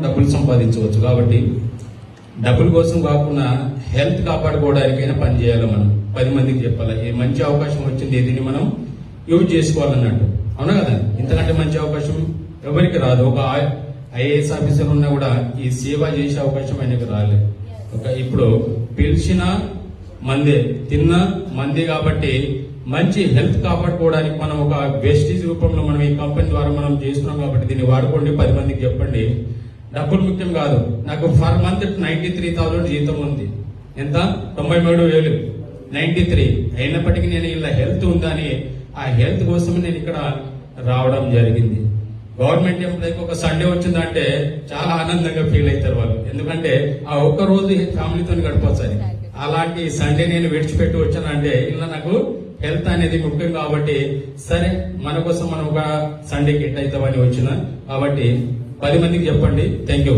డబ్బులు సంపాదించవచ్చు. కాబట్టి డబ్బుల కోసం కాకుండా హెల్త్ కాపాడుకోవడానికైనా పని చేయాలి. మనం 10 మందికి చెప్పాలి ఈ మంచి అవకాశం వచ్చింది, దీన్ని మనం యూజ్ చేసుకోవాలన్నట్టు. అవునా కదా? ఇంతకంటే మంచి అవకాశం ఎవరికి రాదు. ఒక ఐఏఎస్ ఆఫీసర్ ఉన్నా కూడా ఈ సేవ చేసే అవకాశం ఆయనకు రాలేదు. ఇప్పుడు పిలిచిన మందే తిన్న మంది కాబట్టి మంచి హెల్త్ కాపాడుకోవడానికి మనం ఒక వేస్టేజ్ రూపంలో మనం ఈ కంపెనీ ద్వారా మనం చేస్తున్నాం కాబట్టి దీన్ని వాడుకోండి. 10 మందికి చెప్పండి. డబ్బులు ముఖ్యం కాదు. నాకు ఫర్ మంత్ 93,000 జీతం ఉంది. ఎంత? 93,000 93. అయినప్పటికీ నేను ఇలా హెల్త్ ఉందని ఆ హెల్త్ కోసం నేను ఇక్కడ రావడం జరిగింది. గవర్నమెంట్ ఎంప్లాయీకి ఒక సండే వచ్చిందంటే చాలా ఆనందంగా ఫీల్ అవుతారు వాళ్ళు. ఎందుకంటే ఆ ఒక్క రోజు ఫ్యామిలీతో గడపచ్చు. అలాంటి సండే నేను విడిచిపెట్టి వచ్చానంటే ఇలా నాకు హెల్త్ అనేది ముఖ్యం కాబట్టి సరే మన కోసం మనం ఒక సండే కిట్ అవుతామని వచ్చిన. కాబట్టి 10 మందికి చెప్పండి. Thank you.